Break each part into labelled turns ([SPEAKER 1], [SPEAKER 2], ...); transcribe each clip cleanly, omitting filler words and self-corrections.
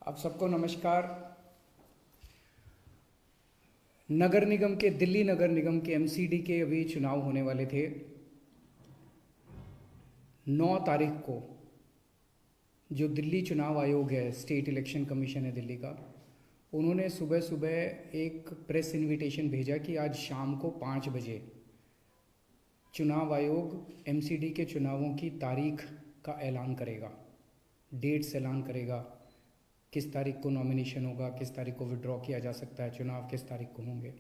[SPEAKER 1] आप सबको नमस्कार। नगर निगम के दिल्ली नगर निगम के एमसीडी के अभी चुनाव होने वाले थे। 9 तारीख को जो दिल्ली चुनाव आयोग है, स्टेट इलेक्शन कमीशन है दिल्ली का, उन्होंने सुबह सुबह एक प्रेस इनविटेशन भेजा कि आज शाम को 5 बजे चुनाव आयोग एमसीडी के चुनावों की तारीख का ऐलान करेगा, डेट्स ऐलान करेगा, किस तारीख को नॉमिनेशन होगा, किस तारीख को विड्रॉ किया जा सकता है, चुनाव किस तारीख को होंगे।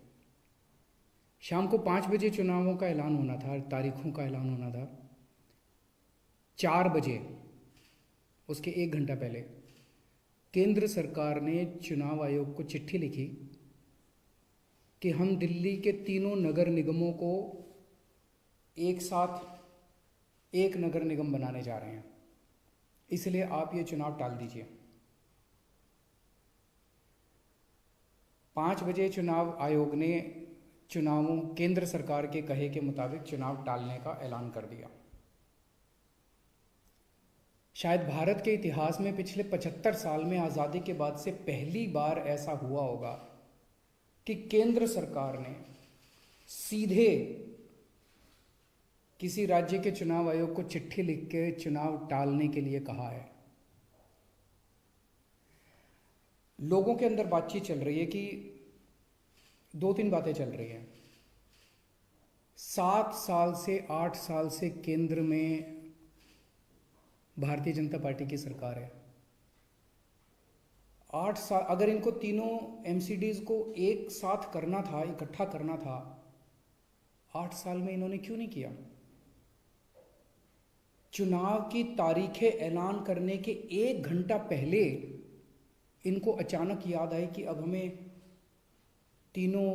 [SPEAKER 1] शाम को 5 बजे चुनावों का ऐलान होना था, तारीखों का ऐलान होना था। 4 बजे, उसके 1 घंटा पहले, केंद्र सरकार ने चुनाव आयोग को चिट्ठी लिखी कि हम दिल्ली के तीनों नगर निगमों को एक साथ एक नगर निगम बनाने जा रहे हैं, इसलिए आप ये चुनाव टाल दीजिए। 5 बजे चुनाव आयोग ने चुनावों केंद्र सरकार के कहे के मुताबिक चुनाव टालने का ऐलान कर दिया। शायद भारत के इतिहास में पिछले 75 साल में आज़ादी के बाद से पहली बार ऐसा हुआ होगा कि केंद्र सरकार ने सीधे किसी राज्य के चुनाव आयोग को चिट्ठी लिख के चुनाव टालने के लिए कहा है। लोगों के अंदर बातचीत चल रही है कि 2-3 बातें चल रही हैं। 7 साल से 8 साल से केंद्र में भारतीय जनता पार्टी की सरकार है। 8 साल, अगर इनको तीनों एमसीडीज को एक साथ करना था, इकट्ठा करना था, 8 साल में इन्होंने क्यों नहीं किया? चुनाव की तारीखें ऐलान करने के 1 घंटा पहले इनको अचानक याद आई कि अब हमें तीनों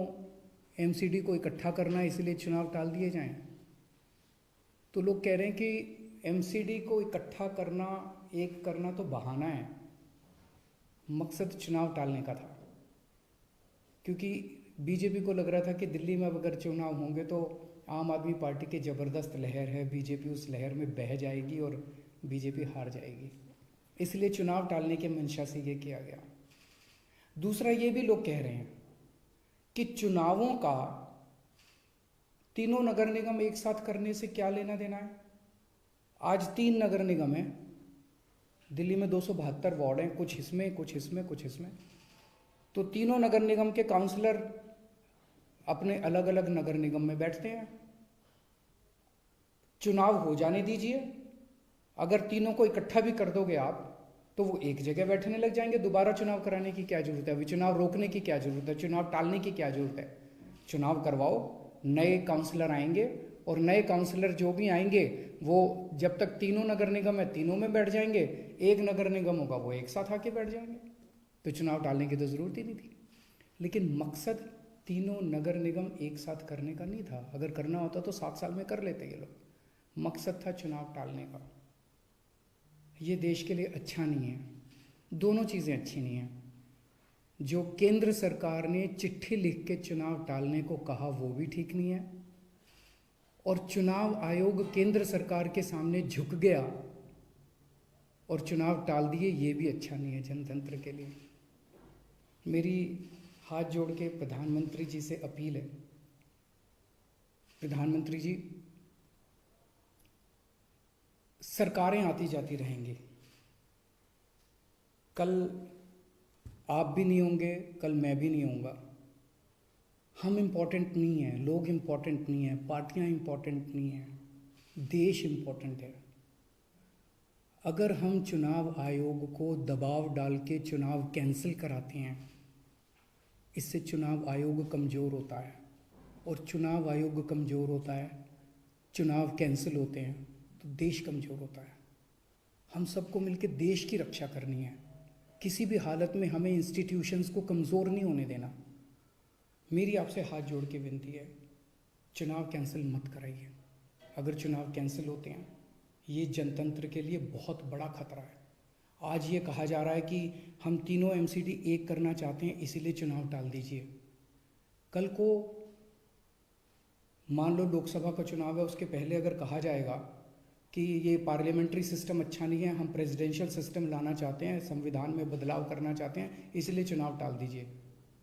[SPEAKER 1] एमसीडी को इकट्ठा करना है, इसलिए चुनाव टाल दिए जाएं। तो लोग कह रहे हैं कि एमसीडी को इकट्ठा करना, एक करना तो बहाना है, मकसद चुनाव टालने का था। क्योंकि बीजेपी को लग रहा था कि दिल्ली में अब अगर चुनाव होंगे तो आम आदमी पार्टी की ज़बरदस्त लहर है, बीजेपी उस लहर में बह जाएगी और बीजेपी हार जाएगी, इसलिए चुनाव टालने के मंशा से ये किया गया। दूसरा, ये भी लोग कह रहे हैं कि चुनावों का तीनों नगर निगम एक साथ करने से क्या लेना देना है। आज 3 नगर निगम हैं दिल्ली में, 272 वार्ड हैं, कुछ इसमें कुछ इसमें कुछ इसमें। तो तीनों नगर निगम के काउंसलर अपने अलग अलग नगर निगम में बैठते हैं। चुनाव हो जाने दीजिए, अगर तीनों को इकट्ठा भी कर दोगे आप तो वो एक जगह बैठने लग जाएंगे। दोबारा चुनाव कराने की क्या जरूरत है? अभी चुनाव रोकने की क्या जरूरत है? चुनाव टालने की क्या जरूरत है? चुनाव करवाओ, नए काउंसलर आएंगे और नए काउंसलर जो भी आएंगे वो जब तक तीनों नगर निगम है तीनों में बैठ जाएंगे, एक नगर निगम होगा वो एक साथ आके बैठ जाएंगे। तो चुनाव टालने की तो ज़रूरत ही नहीं थी। लेकिन मकसद तीनों नगर निगम एक साथ करने का नहीं था। अगर करना होता तो 7 साल में कर लेते ये लोग। मकसद था चुनाव टालने का। ये देश के लिए अच्छा नहीं है, दोनों चीज़ें अच्छी नहीं हैं। जो केंद्र सरकार ने चिट्ठी लिख के चुनाव टालने को कहा वो भी ठीक नहीं है, और चुनाव आयोग केंद्र सरकार के सामने झुक गया और चुनाव टाल दिए, ये भी अच्छा नहीं है जनतंत्र के लिए। मेरी हाथ जोड़ के प्रधानमंत्री जी से अपील है, प्रधानमंत्री जी, सरकारें आती जाती रहेंगी, कल आप भी नहीं होंगे, कल मैं भी नहीं होऊंगा। हम इम्पोर्टेंट नहीं हैं, लोग इम्पोर्टेंट नहीं हैं, पार्टियां इम्पोर्टेंट नहीं हैं, देश इम्पोर्टेंट है। अगर हम चुनाव आयोग को दबाव डाल के चुनाव कैंसिल कराते हैं, इससे चुनाव आयोग कमज़ोर होता है, और चुनाव आयोग कमज़ोर होता है, चुनाव कैंसिल होते हैं तो देश कमज़ोर होता है। हम सबको मिलकर देश की रक्षा करनी है। किसी भी हालत में हमें इंस्टीट्यूशंस को कमज़ोर नहीं होने देना। मेरी आपसे हाथ जोड़ के विनती है, चुनाव कैंसिल मत कराइए। अगर चुनाव कैंसिल होते हैं, ये जनतंत्र के लिए बहुत बड़ा खतरा है। आज ये कहा जा रहा है कि हम तीनों एमसीडी एक करना चाहते हैं, इसीलिए चुनाव टाल दीजिए। कल को मान लो लोकसभा का चुनाव है, उसके पहले अगर कहा जाएगा कि ये पार्लियामेंट्री सिस्टम अच्छा नहीं है, हम प्रेसिडेंशियल सिस्टम लाना चाहते हैं, संविधान में बदलाव करना चाहते हैं, इसलिए चुनाव टाल दीजिए।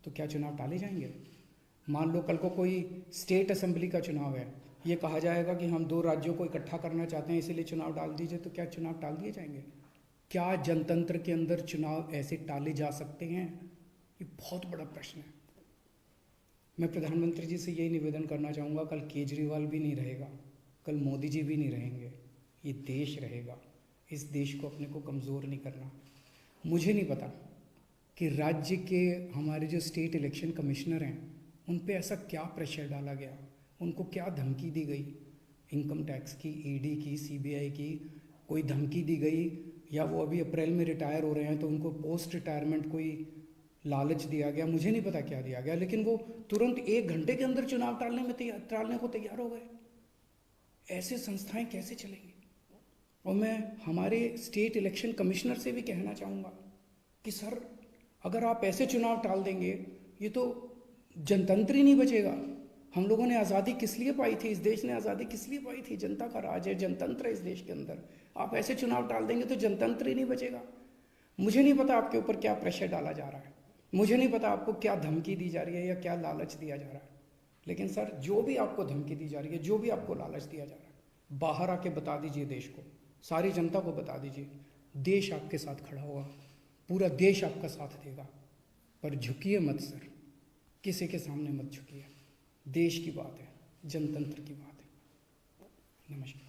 [SPEAKER 1] तो क्या चुनाव टाले जाएंगे? मान लो कल को कोई स्टेट असेंबली का चुनाव है, ये कहा जाएगा कि हम 2 राज्यों को इकट्ठा करना चाहते हैं, इसीलिए चुनाव टाल दीजिए। तो क्या चुनाव टाल दिए जाएंगे? क्या जनतंत्र के अंदर चुनाव ऐसे टाले जा सकते हैं? ये बहुत बड़ा प्रश्न है। मैं प्रधानमंत्री जी से यही निवेदन करना चाहूँगा, कल केजरीवाल भी नहीं रहेगा, कल मोदी जी भी नहीं रहेंगे, ये देश रहेगा। इस देश को अपने को कमज़ोर नहीं करना। मुझे नहीं पता कि राज्य के हमारे जो स्टेट इलेक्शन कमिश्नर हैं उन पे ऐसा क्या प्रेशर डाला गया, उनको क्या धमकी दी गई, इनकम टैक्स की, ईडी की, सीबीआई की कोई धमकी दी गई, या वो अभी अप्रैल में रिटायर हो रहे हैं तो उनको पोस्ट रिटायरमेंट कोई लालच दिया गया, मुझे नहीं पता क्या दिया गया, लेकिन वो तुरंत 1 घंटे के अंदर चुनाव टालने को तैयार हो गए। ऐसे संस्थाएं कैसे चलेंगी? और मैं हमारे स्टेट इलेक्शन कमिश्नर से भी कहना चाहूँगा कि सर, अगर आप ऐसे चुनाव टाल देंगे, ये तो जनतंत्र ही नहीं बचेगा। हम लोगों ने आज़ादी किस लिए पाई थी? इस देश ने आज़ादी किस लिए पाई थी? जनता का राज है, जनतंत्र है इस देश के अंदर। आप ऐसे चुनाव टाल देंगे तो जनतंत्र ही नहीं बचेगा। मुझे नहीं पता आपके ऊपर क्या प्रेशर डाला जा रहा है, मुझे नहीं पता आपको क्या धमकी दी जा रही है या क्या लालच दिया जा रहा है, लेकिन सर, जो भी आपको धमकी दी जा रही है, जो भी आपको लालच दिया जा रहा है, बाहर आके बता दीजिए देश को, सारी जनता को बता दीजिए। देश आपके साथ खड़ा होगा, पूरा देश आपका साथ देगा। पर झुकिए मत सर, किसी के सामने मत झुकिए। देश की बात है, जनतंत्र की बात है। नमस्कार।